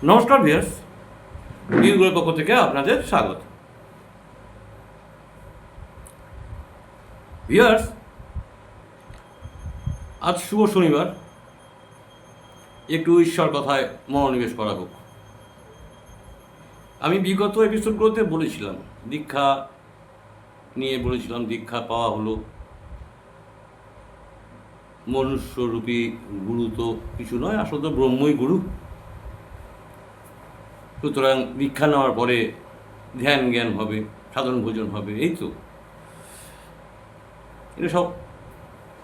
নমস্কার ভিউয়ার্স, ভিউগুলোর পক্ষ থেকে আপনাদের স্বাগত। ভিউয়ার্স, আজ শুভ শনিবার, একটু ঈশ্বর কথায় মনোনিবেশ করা হোক। আমি বিগত এপিসোডগুলোতে বলেছিলাম, দীক্ষা নিয়ে বলেছিলাম, দীক্ষা পাওয়া হলো। মনুষ্যরূপী গুরু তো কিছু নয়, আসলে তো ব্রহ্মই গুরু। সুতরাং দীক্ষা নেওয়ার পরে ধ্যান জ্ঞান হবে, সাধন ভোজন হবে, এই তো। এটা সব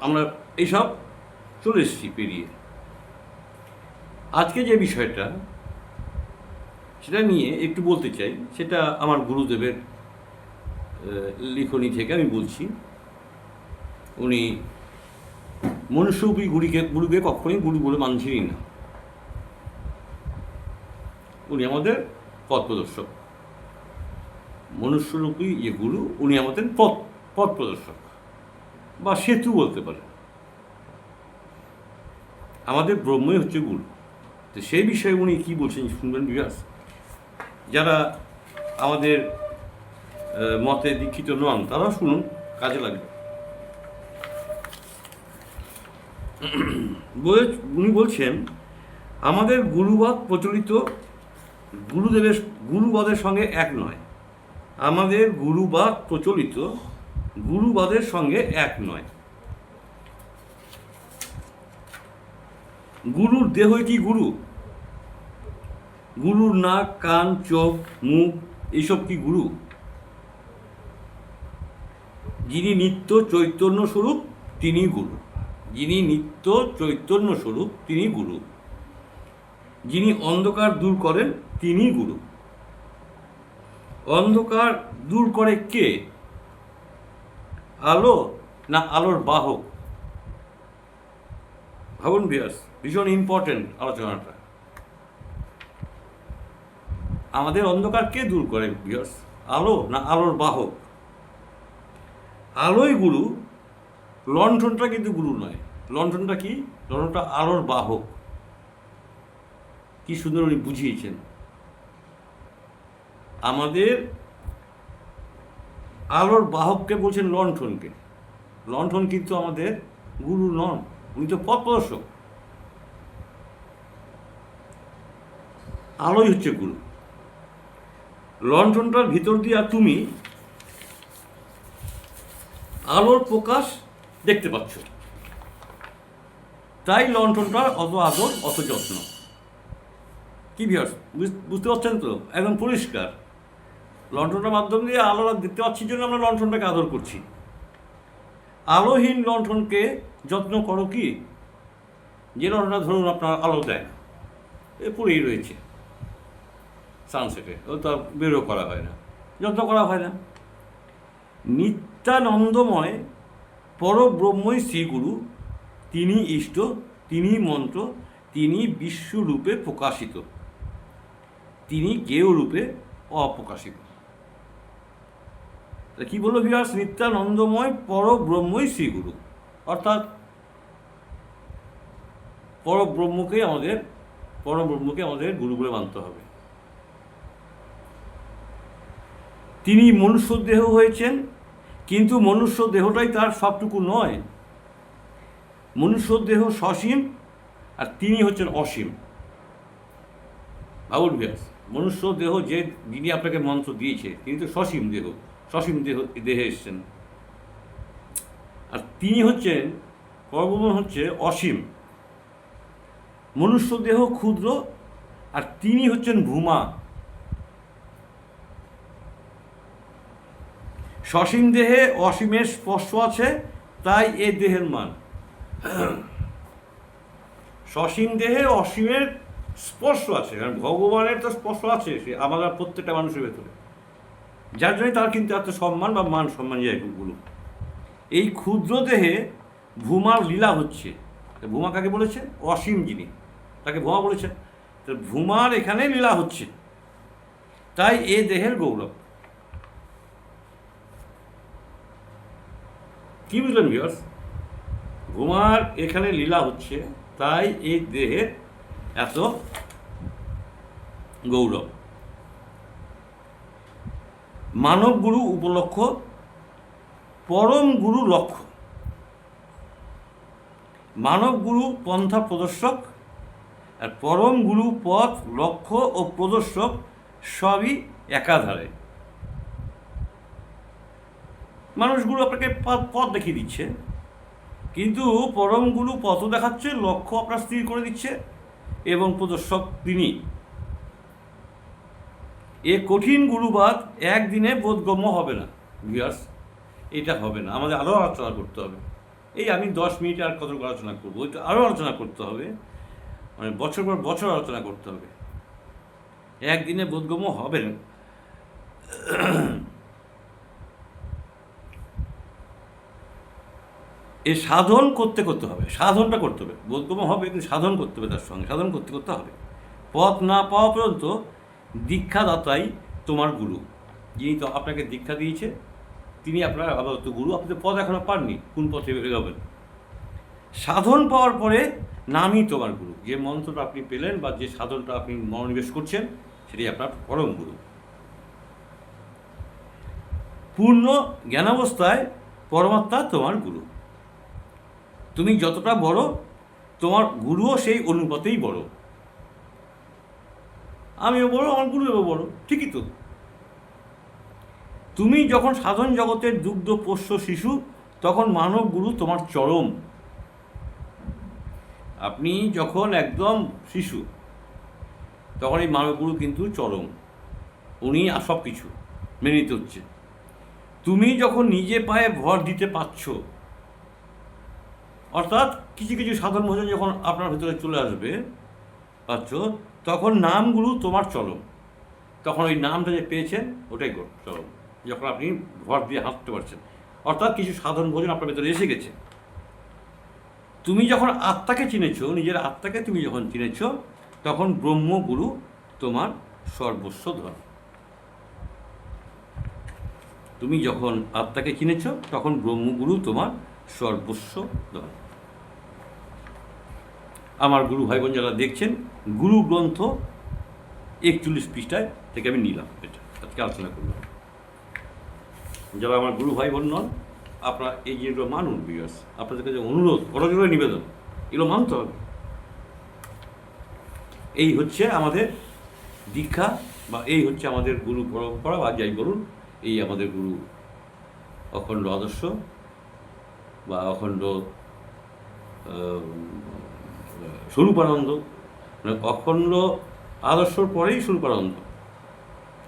আমরা এইসব চলে এসেছি পেরিয়ে। আজকে যে বিষয়টা সেটা নিয়ে একটু বলতে চাই, সেটা আমার গুরুদেবের লিখনী থেকে আমি বলছি। উনি মনুষ্যরূপী গুরুকে কখনোই গুরু বলে মানছিলেন না। উনি আমাদের পথ প্রদর্শক। মনুষ্যরূপী যে গুরু, উনি আমাদের পথ প্রদর্শক বা সেতু বলতে পারেন। আমাদের ব্রহ্মই হচ্ছে গুরু। তো সেই বিষয়ে উনি কী বলছেন শুনবেন ভিউয়ার্স। যারা আমাদের মতে দীক্ষিত নন তারা শুনুন, কাজে লাগবে। উনি বলছেন, আমাদের গুরুবাদ প্রচলিত গুরুবাদের সঙ্গে এক নয়। আমাদের গুরুবাদ প্রচলিত গুরুবাদের সঙ্গে এক নয়। গুরুর দেহই কি গুরু? গুরুর নাক, কান, চোখ, মুখ এইসব কি গুরু? যিনি নিত্য চৈতন্য স্বরূপ তিনি গুরু। যিনি নিত্য চৈতন্য স্বরূপ তিনি গুরু। যিনি অন্ধকার দূর করেন তিনি গুরু। অন্ধকার দূর করে কে? আলো না আলোর বাহক? ভাবুন ভিউয়ার্স, ভীষণ ইম্পর্টেন্ট আলোচনাটা। আমাদের অন্ধকার কে দূর করে ভিউয়ার্স? আলো না আলোর বাহক? আলোই গুরু, লণ্ঠনটা কিন্তু গুরু নয়। লণ্ঠনটা কি? লণ্ঠনটা আলোর বাহক। কি সুন্দর উনি বুঝিয়েছেন। আমাদের আলোর বাহককে বলছেন লণ্ঠনকে। লণ্ঠন কিন্তু আমাদের গুরু নন, উনি তো পথ প্রদর্শক। আলোই হচ্ছে গুরু। লণ্ঠনটার ভিতর দিয়ে তুমি আলোর প্রকাশ দেখতে পাচ্ছ, তাই লণ্ঠনটার অত আদর, অত যত্ন। কি ভিউয়ার্স, বুঝতে পারছেন তো? একদম পরিষ্কার। লণ্ঠনটার মাধ্যম দিয়ে আলো দেখতে পাচ্ছি জন্য আমরা লণ্ঠনটাকে আদর করছি। আলোহীন লণ্ঠনকে যত্ন করো কি? যে লণ্ঠনটা ধরুন আপনার আলো দেয়, এ পড়েই রয়েছে সানসেটে, ও তো বেরো করা হয় না, যত্ন করা হয় না। নিত্যানন্দময় পরব্রহ্মই শ্রীগুরু, তিনি ইষ্ট, তিনি মন্ত্র, তিনি বিশ্বরূপে প্রকাশিত, তিনি জ্ঞেয় রূপে অপ্রকাশিত। কি বললো ভিউয়ার্স? নিত্যানন্দময় পরব্রহ্মই শ্রীগুরু, অর্থাৎ পরব্রহ্মকে আমাদের গুরু বলে মানতে হবে। তিনি মনুষ্য দেহ হয়েছেন, কিন্তু মনুষ্য দেহটাই তার সবটুকু নয়। মনুষ্য দেহ সসীম, আর তিনি হচ্ছেন অসীম। ভাবুন ভিউয়ার্স, মনুষ্য দেহ যিনি আপনাকে মন্ত্র দিয়েছে তিনি তো সসীম দেহে এসছেন, আর তিনি হচ্ছেন পরব্রহ্ম, হচ্ছে অসীম। মনুষ্য দেহ ক্ষুদ্র, আর তিনি হচ্ছেন ভূমা। সসীম দেহে অসীমের স্পর্শ আছে, তাই এ দেহের মান। সসীম দেহে অসীমের স্পর্শ আছে, কারণ ভগবানের তো স্পর্শ আছে সে আমাদের প্রত্যেকটা মানুষের ভেতরে, যার জন্য তার কিন্তু এত সম্মান বা মান সম্মান জায়গাগুলো। এই ক্ষুদ্র দেহে ভূমার লীলা হচ্ছে। ভূমা কাকে বলেছে? অসীম যিনি, তাকে ভূমা বলেছে। তো ভূমার এখানে লীলা হচ্ছে, তাই এ দেহের গৌরব। কি বুঝলেন ভিউয়ার্স? ভূমার এখানে লীলা হচ্ছে, তাই এই দেহের এত গৌরব। মানব গুরু উপলক্ষ, পরম গুরু লক্ষ্য। মানব গুরু পন্থা প্রদর্শক, আর পরম গুরু পথ, লক্ষ্য ও প্রদর্শক সবই একাধারে। মানুষ গুরু আপনাকে পথ দেখিয়ে দিচ্ছে, কিন্তু পরম গুরু পথও দেখাচ্ছে, লক্ষ্য আপনার স্থির করে দিচ্ছে, এবং প্রদর্শক তিনি। এ কঠিন গুরুবাদ একদিনে বোধগম্য হবে না ভিউয়ার্স, এটা হবে না, আমাদের আরও আলোচনা করতে হবে। এই আমি 10 মিনিটে আর কত আলোচনা করবো, এটা আরও আলোচনা করতে হবে, মানে বছর পর বছর আলোচনা করতে হবে, একদিনে বোধগম্য হবে না। এ সাধন করতে করতে হবে, সাধনটা করতে হবে, বোধগম্য হবে কিন্তু সাধন করতে হবে, তার সঙ্গে সাধন করতে করতে হবে। পথ না পাওয়া পর্যন্ত দীক্ষাদাতাই তোমার গুরু। যিনি তো আপনাকে দীক্ষা দিয়েছে তিনি আপনার আপাতত গুরু। আপনি তো পথ এখনো পাননি, কোন পথে এগোবেন। সাধন পাওয়ার পরে নামই তোমার গুরু। যে মন্ত্রটা আপনি পেলেন বা যে সাধনটা আপনি মনোনিবেশ করছেন সেটাই আপনার পরম গুরু। পূর্ণ জ্ঞানাবস্থায় পরমাত্মা তোমার গুরু। তুমি যতটা বড়, তোমার গুরুও সেই অনুপাতেই বড়। আমিও বড়, আমার গুরুও বড়, ঠিকই তো। তুমি যখন সাধন জগতের দুগ্ধ পোষ্য শিশু, তখন মানব গুরু তোমার চরম। আপনি যখন একদম শিশু, তখন এই মানব গুরু কিন্তু চরম, উনি সব কিছু মেনে নিতে হচ্ছে। তুমি যখন নিজে পায়ে ভর দিতে পারছ, অর্থাৎ কিছু কিছু সাধন ভোজন যখন আপনার ভিতরে চলে আসবে পাচ্ছ, তখন নাম গুরু তোমার চরম। তখন ওই নামটা যে পেয়েছেন ওটাই চরম, যখন আপনি ভর দিয়ে হাঁটতে পারছেন, অর্থাৎ কিছু সাধন ভোজন আপনার ভেতরে এসে গেছে। তুমি যখন আত্মাকে চিনেছ, নিজের আত্মাকে তুমি যখন চিনেছ, তখন ব্রহ্মগুরু তোমার সর্বস্ব ধন। তুমি যখন আত্মাকে চিনেছ, তখন ব্রহ্মগুরু তোমার সর্বস্ব ধন। আমার গুরু ভাই বোন যারা দেখছেন, গুরু গ্রন্থ 41 পৃষ্ঠায় থেকে আমি নিলাম, এটা আজকে আলোচনা করলাম। যারা আমার গুরু ভাই বোন নন, আপনারা এই যেগুলো মানুন ভিউয়ার্স, আপনাদের কাছে অনুরোধ, করজোড়ে নিবেদন, এগুলো মানতে হবে। এই হচ্ছে আমাদের দীক্ষা, বা এই হচ্ছে আমাদের গুরু পরম্পরা, বা যাই বলুন, এই আমাদের গুরু অখণ্ড আদর্শ বা অখণ্ড স্বরূপানন্দ, মানে অখণ্ড আদর্শর পরেই স্বরূপানন্দ।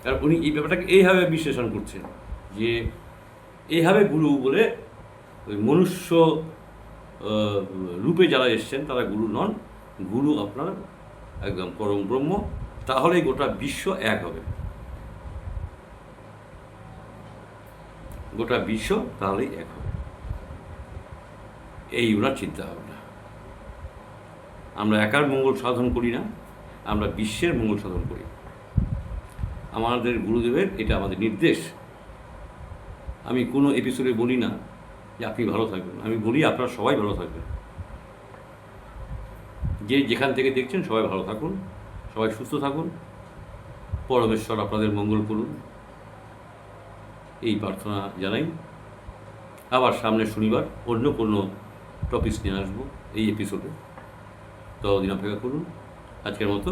কারণ উনি এই ব্যাপারটাকে এইভাবে বিশ্লেষণ করছেন যে এইভাবে গুরু বলে ওই মনুষ্য রূপে যারা এসছেন তারা গুরু নন, গুরু আপনার একদম পরম ব্রহ্ম। তাহলেই গোটা বিশ্ব এক হবে, গোটা বিশ্ব তাহলেই এক হবে, এই ওনার চিন্তা ভাবনা। আমরা একার মঙ্গল সাধন করি না, আমরা বিশ্বের মঙ্গল সাধন করি। আমাদের গুরুদেবের এটা আমাদের নির্দেশ। আমি কোনো এপিসোডে বলি না যে আপনি ভালো থাকবেন, আমি বলি আপনারা সবাই ভালো থাকবেন। যে যেখান থেকে দেখছেন সবাই ভালো থাকুন, সবাই সুস্থ থাকুন, পরমেশ্বর আপনাদের মঙ্গল করুন, এই প্রার্থনা জানাই। আবার সামনে শনিবার অন্য কোনো টপিক নিয়ে আসবো এই এপিসোডে, ততদিন অপেক্ষা করুন। আজকের মতো